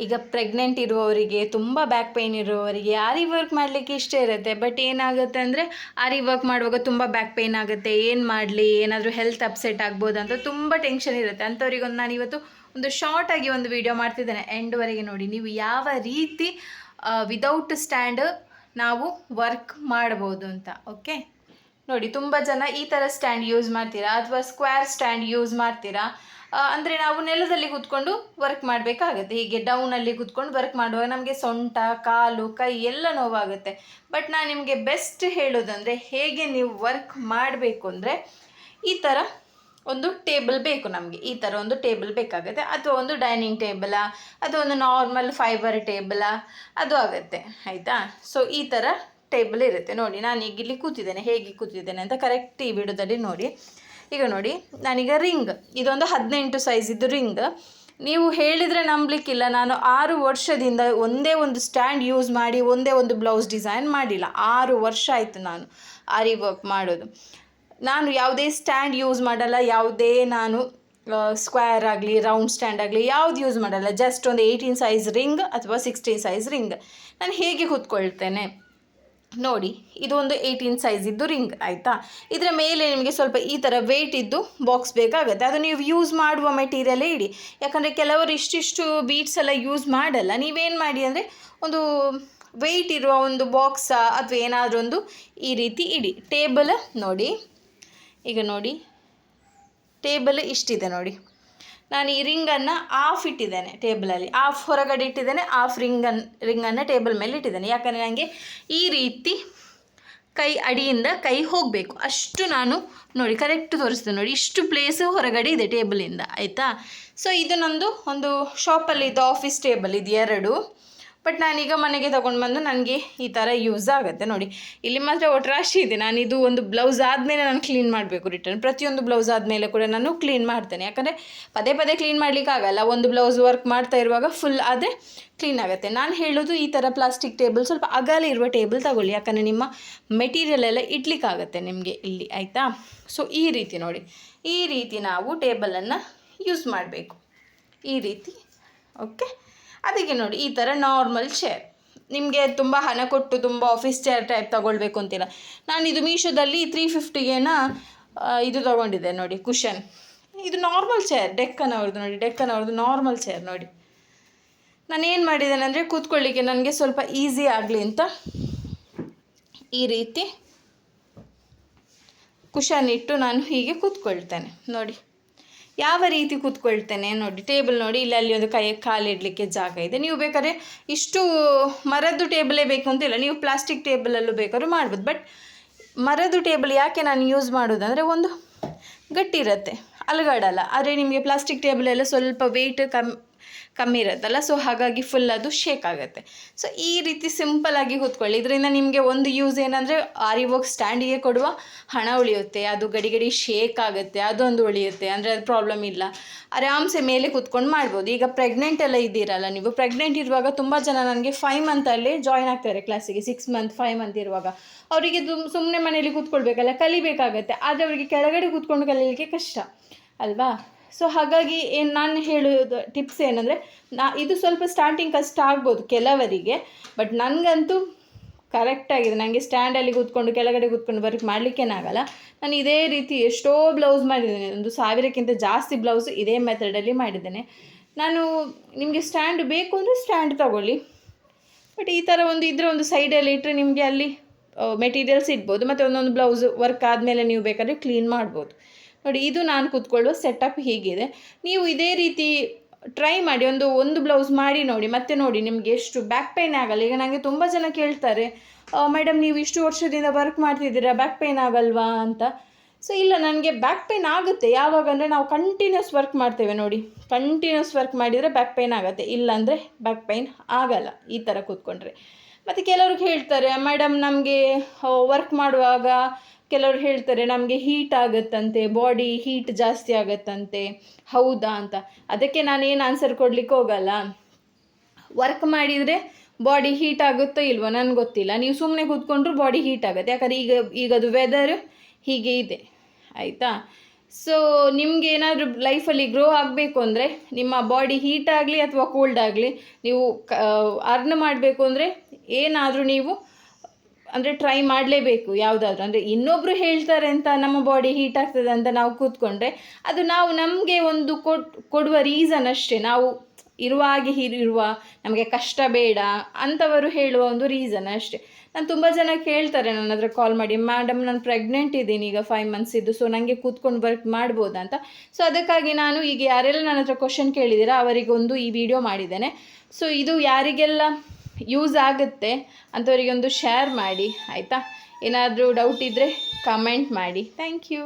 ಈಗ ಪ್ರೆಗ್ನೆಂಟ್ ಇರುವವರಿಗೆ, ತುಂಬ ಬ್ಯಾಕ್ ಪೇಯ್ನ್ ಇರುವವರಿಗೆ ಆರಿ ವರ್ಕ್ ಮಾಡಲಿಕ್ಕೆ ಇಷ್ಟ ಇರುತ್ತೆ. ಬಟ್ ಏನಾಗುತ್ತೆ ಅಂದರೆ ಆರಿ ವರ್ಕ್ ಮಾಡುವಾಗ ತುಂಬ ಬ್ಯಾಕ್ ಪೇಯ್ನ್ ಆಗುತ್ತೆ, ಏನು ಮಾಡಲಿ, ಏನಾದರೂ ಹೆಲ್ತ್ ಅಪ್ಸೆಟ್ ಆಗ್ಬೋದು ಅಂತ ತುಂಬ ಟೆನ್ಷನ್ ಇರುತ್ತೆ. ಅಂಥವ್ರಿಗೊಂದು ನಾನು ಇವತ್ತು ಒಂದು ಶಾರ್ಟಾಗಿ ಒಂದು ವಿಡಿಯೋ ಮಾಡ್ತಿದ್ದೇನೆ, ಎಂಡ್ವರೆಗೆ ನೋಡಿ. ನೀವು ಯಾವ ರೀತಿ ವಿದೌಟ್ ಸ್ಟ್ಯಾಂಡ್ ನಾವು ವರ್ಕ್ ಮಾಡ್ಬೋದು ಅಂತ. ಓಕೆ ನೋಡಿ, ತುಂಬ ಜನ ಈ ಥರ ಸ್ಟ್ಯಾಂಡ್ ಯೂಸ್ ಮಾಡ್ತೀರಾ ಅಥವಾ ಸ್ಕ್ವೇರ್ ಸ್ಟ್ಯಾಂಡ್ ಯೂಸ್ ಮಾಡ್ತೀರಾ. ಅಂದರೆ ನಾವು ನೆಲದಲ್ಲಿ ಕೂತ್ಕೊಂಡು ವರ್ಕ್ ಮಾಡಬೇಕಾಗತ್ತೆ. ಹೀಗೆ ಡೌನಲ್ಲಿ ಕೂತ್ಕೊಂಡು ವರ್ಕ್ ಮಾಡುವಾಗ ನಮಗೆ ಸೊಂಟ, ಕಾಲು, ಕೈ ಎಲ್ಲ ನೋವಾಗುತ್ತೆ. ಬಟ್ ನಾನು ನಿಮಗೆ ಬೆಸ್ಟ್ ಹೇಳೋದಂದರೆ ಹೇಗೆ ನೀವು ವರ್ಕ್ ಮಾಡಬೇಕು ಅಂದರೆ, ಈ ಥರ ಒಂದು ಟೇಬಲ್ ಬೇಕು ನಮಗೆ. ಈ ಥರ ಒಂದು ಟೇಬಲ್ ಬೇಕಾಗುತ್ತೆ, ಅಥವಾ ಒಂದು ಡೈನಿಂಗ್ ಟೇಬಲಾ, ಅಥವಾ ಒಂದು ನಾರ್ಮಲ್ ಫೈಬರ್ ಟೇಬಲಾ, ಅದು ಆಗುತ್ತೆ. ಆಯಿತಾ? ಸೊ ಈ ಥರ ಟೇಬಲ್ ಇರುತ್ತೆ. ನೋಡಿ, ನಾನು ಈಗ ಇಲ್ಲಿ ಕೂತಿದ್ದೇನೆ, ಹೇಗೆ ಕೂತಿದ್ದೇನೆ ಅಂತ ಕರೆಕ್ಟ್ ಈ ವಿಡಿಯೋದಲ್ಲಿ ನೋಡಿ. ಈಗ ನೋಡಿ, ನಾನೀಗ ರಿಂಗ್, ಇದೊಂದು 18 ಸೈಜಿದ್ದು ರಿಂಗ್. ನೀವು ಹೇಳಿದರೆ ನಂಬಲಿಕ್ಕಿಲ್ಲ, ನಾನು 6 ವರ್ಷದಿಂದ ಒಂದೇ ಒಂದು ಸ್ಟ್ಯಾಂಡ್ ಯೂಸ್ ಮಾಡಿ ಒಂದೇ ಒಂದು ಬ್ಲೌಸ್ ಡಿಸೈನ್ ಮಾಡಿಲ್ಲ. 6 ವರ್ಷ ಆಯಿತು ನಾನು ಆರಿ ವರ್ಕ್ ಮಾಡೋದು. ನಾನು ಯಾವುದೇ ಸ್ಟ್ಯಾಂಡ್ ಯೂಸ್ ಮಾಡಲ್ಲ, ಯಾವುದೇ ನಾನು ಸ್ಕ್ವೇರ್ ಆಗಲಿ ರೌಂಡ್ ಸ್ಟ್ಯಾಂಡ್ ಆಗಲಿ ಯಾವುದು ಯೂಸ್ ಮಾಡಲ್ಲ. ಜಸ್ಟ್ ಒಂದು 18 ಸೈಜ್ ರಿಂಗ್ ಅಥವಾ 16 ಸೈಜ್ ರಿಂಗ್. ನಾನು ಹೇಗೆ ಕೂತ್ಕೊಳ್ತೇನೆ ನೋಡಿ, ಇದು ಒಂದು 18 ಸೈಜ್ ಇದ್ದು ರಿಂಗ್. ಆಯಿತಾ? ಇದರ ಮೇಲೆ ನಿಮಗೆ ಸ್ವಲ್ಪ ಈ ಥರ ವೆಯ್ಟ್ ಇದ್ದು ಬಾಕ್ಸ್ ಬೇಕಾಗುತ್ತೆ. ಅದು ನೀವು ಯೂಸ್ ಮಾಡುವ ಮೆಟೀರಿಯಲೇ ಇಡಿ. ಯಾಕಂದರೆ ಕೆಲವರು ಇಷ್ಟಿಷ್ಟು ಬೀಡ್ಸ್ ಎಲ್ಲ ಯೂಸ್ ಮಾಡಲ್ಲ. ನೀವೇನು ಮಾಡಿ ಅಂದರೆ ಒಂದು ವೆಯ್ಟ್ ಇರುವ ಒಂದು ಬಾಕ್ಸ ಅಥವಾ ಏನಾದರೂ ಒಂದು ಈ ರೀತಿ ಇಡಿ. ಟೇಬಲ್ ನೋಡಿ, ಈಗ ನೋಡಿ ಟೇಬಲ್ ಇಷ್ಟಿದೆ ನೋಡಿ. ನಾನು ಈ ರಿಂಗನ್ನು ಆಫ್ ಇಟ್ಟಿದ್ದೇನೆ ಟೇಬಲಲ್ಲಿ, ಆಫ್ ಹೊರಗಡೆ ಇಟ್ಟಿದ್ದೇನೆ, ಆಫ್ ರಿಂಗನ್ನು ಟೇಬಲ್ ಮೇಲೆ ಇಟ್ಟಿದ್ದೇನೆ. ಯಾಕಂದರೆ ನನಗೆ ಈ ರೀತಿ ಕೈ ಅಡಿಯಿಂದ ಕೈ ಹೋಗಬೇಕು, ಅಷ್ಟು ನಾನು ನೋಡಿ ಕರೆಕ್ಟ್ ತೋರಿಸ್ತೇನೆ ನೋಡಿ. ಇಷ್ಟು ಪ್ಲೇಸು ಹೊರಗಡೆ ಇದೆ ಟೇಬಲಿಂದ. ಆಯಿತಾ? ಸೊ ಇದು ನಂದು ಒಂದು ಶಾಪಲ್ಲಿದ್ದು ಆಫೀಸ್ ಟೇಬಲ್ ಇದು 2. ಬಟ್ ನಾನೀಗ ಮನೆಗೆ ತೊಗೊಂಡು ಬಂದು ನನಗೆ ಈ ಥರ ಯೂಸ್ ಆಗುತ್ತೆ ನೋಡಿ. ಇಲ್ಲಿ ಮಾತ್ರ ಒಟ್ರಾಶಿ ಇದೆ. ನಾನು ಇದು ಒಂದು ಬ್ಲೌಸ್ ಆದಮೇಲೆ ನಾನು ಕ್ಲೀನ್ ಮಾಡಬೇಕು ರಿಟರ್ನ್. ಪ್ರತಿಯೊಂದು ಬ್ಲೌಸ್ ಆದಮೇಲೆ ಕೂಡ ನಾನು ಕ್ಲೀನ್ ಮಾಡ್ತೇನೆ. ಯಾಕಂದರೆ ಪದೇ ಪದೇ ಕ್ಲೀನ್ ಮಾಡಲಿಕ್ಕಾಗಲ್ಲ. ಒಂದು ಬ್ಲೌಸ್ ವರ್ಕ್ ಮಾಡ್ತಾ ಇರುವಾಗ ಫುಲ್ ಆದರೆ ಕ್ಲೀನ್ ಆಗುತ್ತೆ. ನಾನು ಹೇಳೋದು ಈ ಥರ ಪ್ಲಾಸ್ಟಿಕ್ ಟೇಬಲ್, ಸ್ವಲ್ಪ ಅಗಲ ಇರುವ ಟೇಬಲ್ ತಗೊಳ್ಳಿ. ಯಾಕಂದರೆ ನಿಮ್ಮ ಮೆಟೀರಿಯಲ್ ಎಲ್ಲ ಇಡ್ಲಿಕ್ಕಾಗತ್ತೆ ನಿಮಗೆ ಇಲ್ಲಿ. ಆಯಿತಾ? ಸೊ ಈ ರೀತಿ ನೋಡಿ, ಈ ರೀತಿ ನಾವು ಟೇಬಲನ್ನು ಯೂಸ್ ಮಾಡಬೇಕು, ಈ ರೀತಿ. ಓಕೆ, ಅದಕ್ಕೆ ನೋಡಿ ಈ ಥರ ನಾರ್ಮಲ್ ಚೇರ್. ನಿಮಗೆ ತುಂಬ ಹಣ ಕೊಟ್ಟು ತುಂಬ ಆಫೀಸ್ ಚೇರ್ ಟೈಪ್ ತೊಗೊಳ್ಬೇಕು ಅಂತಿಲ್ಲ. ನಾನು ಇದು ಮೀಶೋದಲ್ಲಿ 350ಗೇನ ಇದು ತೊಗೊಂಡಿದ್ದೆ ನೋಡಿ, ಕುಷನ್. ಇದು ನಾರ್ಮಲ್ ಚೇರ್, ಡೆಕ್ಕನವ್ರದ್ದು ನೋಡಿ, ಡೆಕ್ಕನವ್ರದ್ದು ನಾರ್ಮಲ್ ಚೇರ್ ನೋಡಿ. ನಾನು ಏನು ಮಾಡಿದ್ದೇನೆ ಅಂದರೆ ಕೂತ್ಕೊಳ್ಳಿಕ್ಕೆ ನನಗೆ ಸ್ವಲ್ಪ ಈಸಿ ಆಗಲಿ ಅಂತ ಈ ರೀತಿ ಕುಷನ್ ಇಟ್ಟು ನಾನು ಹೀಗೆ ಕೂತ್ಕೊಳ್ತೇನೆ ನೋಡಿ. ಯಾವ ರೀತಿ ಕೂತ್ಕೊಳ್ತೇನೆ ನೋಡಿ. ಟೇಬಲ್ ನೋಡಿ, ಇಲ್ಲಿ ಅಲ್ಲಿ ಒಂದು ಕಾಲಿಡಲಿಕ್ಕೆ ಜಾಗ ಇದೆ. ನೀವು ಬೇಕಾದ್ರೆ ಇಷ್ಟು ಮರದ್ದು ಟೇಬಲೇ ಬೇಕು ಅಂತಿಲ್ಲ, ನೀವು ಪ್ಲಾಸ್ಟಿಕ್ ಟೇಬಲಲ್ಲೂ ಬೇಕಾದ್ರೂ ಮಾಡ್ಬೋದು. ಬಟ್ ಮರದ್ದು ಟೇಬಲ್ ಯಾಕೆ ನಾನು ಯೂಸ್ ಮಾಡೋದಂದರೆ ಒಂದು ಗಟ್ಟಿ ಇರುತ್ತೆ, ಅಲುಗಾಡಲ್ಲ. ಆದರೆ ನಿಮಗೆ ಪ್ಲಾಸ್ಟಿಕ್ ಟೇಬಲೆಲ್ಲ ಸ್ವಲ್ಪ ವೆಯ್ಟ್ ಕಮ್ಮಿ ಇರುತ್ತಲ್ಲ, ಸೊ ಹಾಗಾಗಿ ಫುಲ್ ಅದು ಶೇಕ್ ಆಗುತ್ತೆ. ಸೊ ಈ ರೀತಿ ಸಿಂಪಲ್ಲಾಗಿ ಕೂತ್ಕೊಳ್ಳಿ. ಇದರಿಂದ ನಿಮಗೆ ಒಂದು ಯೂಸ್ ಏನಂದರೆ ಆರಿ ವರ್ಕ್ ಸ್ಟ್ಯಾಂಡಿಗೆ ಕೊಡುವ ಹಣ ಉಳಿಯುತ್ತೆ, ಅದು ಗಡಿ ಶೇಕ್ ಆಗುತ್ತೆ, ಅದೊಂದು ಉಳಿಯುತ್ತೆ. ಅಂದರೆ ಅದು ಪ್ರಾಬ್ಲಮ್ ಇಲ್ಲ, ಆರಾಮ್ಸೆ ಮೇಲೆ ಕೂತ್ಕೊಂಡು ಮಾಡ್ಬೋದು. ಈಗ ಪ್ರೆಗ್ನೆಂಟ್ ಎಲ್ಲ ಇದ್ದೀರಲ್ಲ, ನೀವು ಪ್ರೆಗ್ನೆಂಟ್ ಇರುವಾಗ ತುಂಬ ಜನ ನನಗೆ 5 ಮಂತಲ್ಲೇ ಜಾಯ್ನ್ ಆಗ್ತಾರೆ ಕ್ಲಾಸಿಗೆ. 6 ಮಂತ್ 5 ಮಂತ್ ಇರುವಾಗ ಅವರಿಗೆ ಸುಮ್ಮನೆ ಮನೇಲಿ ಕೂತ್ಕೊಳ್ಬೇಕಲ್ಲ, ಕಲಿಬೇಕಾಗತ್ತೆ. ಆದರೆ ಅವರಿಗೆ ಕೆಳಗಡೆ ಕೂತ್ಕೊಂಡು ಕಲೀಲಿಕ್ಕೆ ಕಷ್ಟ ಅಲ್ವಾ? ಸೊ ಹಾಗಾಗಿ ನಾನು ಹೇಳೋದು ಟಿಪ್ಸ್ ಏನಂದರೆ, ಇದು ಸ್ವಲ್ಪ ಸ್ಟಾರ್ಟಿಂಗ್ ಕಷ್ಟ ಆಗ್ಬೋದು ಕೆಲವರಿಗೆ, ಬಟ್ ನನಗಂತೂ ಕರೆಕ್ಟಾಗಿದೆ. ನನಗೆ ಸ್ಟ್ಯಾಂಡಲ್ಲಿ ಕೂತ್ಕೊಂಡು ಕೆಳಗಡೆ ಕೂತ್ಕೊಂಡು ವರ್ಕ್ ಮಾಡಲಿಕ್ಕೇನಾಗಲ್ಲ. ನಾನು ಇದೇ ರೀತಿ ಎಷ್ಟೋ ಬ್ಲೌಸ್ ಮಾಡಿದ್ದೇನೆ, ಒಂದು 1000ಕ್ಕಿಂತ ಜಾಸ್ತಿ ಬ್ಲೌಸು ಇದೇ ಮೆಥಡಲ್ಲಿ ಮಾಡಿದ್ದೇನೆ. ನಾನು ನಿಮಗೆ ಸ್ಟ್ಯಾಂಡ್ ಬೇಕು ಅಂದರೆ ಸ್ಟ್ಯಾಂಡ್ ತಗೊಳ್ಳಿ. ಬಟ್ ಈ ಥರ ಒಂದು ಇದ್ದರೆ ಒಂದು ಸೈಡಲ್ಲಿ ಇಟ್ಟರೆ ನಿಮಗೆ ಅಲ್ಲಿ ಮೆಟೀರಿಯಲ್ಸ್ ಇಡ್ಬೋದು. ಮತ್ತು ಒಂದೊಂದು ಬ್ಲೌಸ್ ವರ್ಕ್ ಆದಮೇಲೆ ನೀವು ಬೇಕಾದರೆ ಕ್ಲೀನ್ ಮಾಡ್ಬೋದು ನೋಡಿ. ಇದು ನಾನು ಕೂತ್ಕೊಳ್ಳುವ ಸೆಟಪ್ ಹೀಗಿದೆ. ನೀವು ಇದೇ ರೀತಿ ಟ್ರೈ ಮಾಡಿ, ಒಂದು ಬ್ಲೌಸ್ ಮಾಡಿ ನೋಡಿ, ಮತ್ತೆ ನೋಡಿ ನಿಮಗೆ ಎಷ್ಟು ಬ್ಯಾಕ್ ಪೇಯ್ನ್ ಆಗಲ್ಲ. ಈಗ ನನಗೆ ತುಂಬ ಜನ ಕೇಳ್ತಾರೆ, ಮೇಡಮ್ ನೀವು ಇಷ್ಟು ವರ್ಷದಿಂದ ವರ್ಕ್ ಮಾಡ್ತಿದ್ದೀರಾ, ಬ್ಯಾಕ್ ಪೇಯ್ನ್ ಆಗಲ್ವಾ ಅಂತ. ಸೊ ಇಲ್ಲ, ನನಗೆ ಬ್ಯಾಕ್ ಪೇಯ್ನ್ ಆಗುತ್ತೆ. ಯಾವಾಗ ಅಂದರೆ ನಾವು ಕಂಟಿನ್ಯೂಸ್ ವರ್ಕ್ ಮಾಡ್ತೇವೆ ನೋಡಿ, ಕಂಟಿನ್ಯೂಸ್ ವರ್ಕ್ ಮಾಡಿದರೆ ಬ್ಯಾಕ್ ಪೇಯ್ನ್ ಆಗುತ್ತೆ, ಇಲ್ಲಾಂದರೆ ಬ್ಯಾಕ್ ಪೇಯ್ನ್ ಆಗಲ್ಲ ಈ ಥರ ಕೂತ್ಕೊಂಡ್ರೆ. ಮತ್ತು ಕೆಲವ್ರಿಗೆ ಹೇಳ್ತಾರೆ, ಮೇಡಮ್ ನಮಗೆ ವರ್ಕ್ ಮಾಡುವಾಗ ಕೆಲವರು ಹೇಳ್ತಾರೆ ನಮಗೆ ಹೀಟ್ ಆಗುತ್ತಂತೆ, ಬಾಡಿ ಹೀಟ್ ಜಾಸ್ತಿ ಆಗುತ್ತಂತೆ, ಹೌದಾ ಅಂತ. ಅದಕ್ಕೆ ನಾನೇನು ಆನ್ಸರ್ ಕೊಡಲಿಕ್ಕೆ ಹೋಗಲ್ಲ. ವರ್ಕ್ ಮಾಡಿದರೆ ಬಾಡಿ ಹೀಟ್ ಆಗುತ್ತೋ ಇಲ್ವೋ ನನಗೆ ಗೊತ್ತಿಲ್ಲ. ನೀವು ಸುಮ್ಮನೆ ಕೂತ್ಕೊಂಡ್ರೂ ಬಾಡಿ ಹೀಟ್ ಆಗುತ್ತೆ. ಯಾಕಂದರೆ ಈಗದು ವೆದರ್ ಹೀಗೆ ಇದೆ. ಆಯಿತಾ? ಸೊ ನಿಮಗೆ ಏನಾದರೂ ಲೈಫಲ್ಲಿ ಗ್ರೋ ಆಗಬೇಕು ಅಂದರೆ ನಿಮ್ಮ ಬಾಡಿ ಹೀಟ್ ಆಗಲಿ ಅಥವಾ ಕೋಲ್ಡ್ ಆಗಲಿ ನೀವು ಅರ್ನ್ ಮಾಡಬೇಕು ಅಂದರೆ ಏನಾದರೂ ನೀವು ಅಂದರೆ ಟ್ರೈ ಮಾಡಲೇಬೇಕು ಯಾವುದಾದ್ರೂ. ಅಂದರೆ ಇನ್ನೊಬ್ಬರು ಹೇಳ್ತಾರೆ ಅಂತ ನಮ್ಮ ಬಾಡಿ ಹೀಟ್ ಆಗ್ತದೆ ಅಂತ ನಾವು ಕೂತ್ಕೊಂಡ್ರೆ ಅದು ನಾವು ನಮಗೆ ಒಂದು ಕೊಡುವ ರೀಸನ್ ಅಷ್ಟೇ. ನಾವು ಇರುವ ಹಾಗೆ ಇರುವ, ನಮಗೆ ಕಷ್ಟ ಬೇಡ ಅಂಥವರು ಹೇಳುವ ಒಂದು ರೀಸನ್ ಅಷ್ಟೇ. ನಾನು ತುಂಬ ಜನ ಕೇಳ್ತಾರೆ ನನ್ನ ಹತ್ರ ಕಾಲ್ ಮಾಡಿ, ಮೇಡಮ್ ನಾನು ಪ್ರೆಗ್ನೆಂಟ್ ಇದ್ದೀನಿ ಈಗ 5 ಮಂತ್ಸ್ ಇದ್ದು, ಸೊ ನನಗೆ ಕೂತ್ಕೊಂಡು ವರ್ಕ್ ಮಾಡ್ಬೋದಾ ಅಂತ. ಸೊ ಅದಕ್ಕಾಗಿ ನಾನು ಈಗ ಯಾರೆಲ್ಲ ನನ್ನ ಹತ್ರ ಕ್ವಶನ್ ಕೇಳಿದ್ದೀರಾ ಅವರಿಗೊಂದು ಈ ವಿಡಿಯೋ ಮಾಡಿದ್ದೇನೆ. ಸೊ ಇದು ಯಾರಿಗೆಲ್ಲ ಯೂಸ್ ಆಗುತ್ತೆ ಅಂಥವರಿಗೆ ಒಂದು ಶೇರ್ ಮಾಡಿ ಆಯಿತಾ. ಏನಾದರೂ ಡೌಟ್ ಇದ್ದರೆ ಕಮೆಂಟ್ ಮಾಡಿ. Thank you.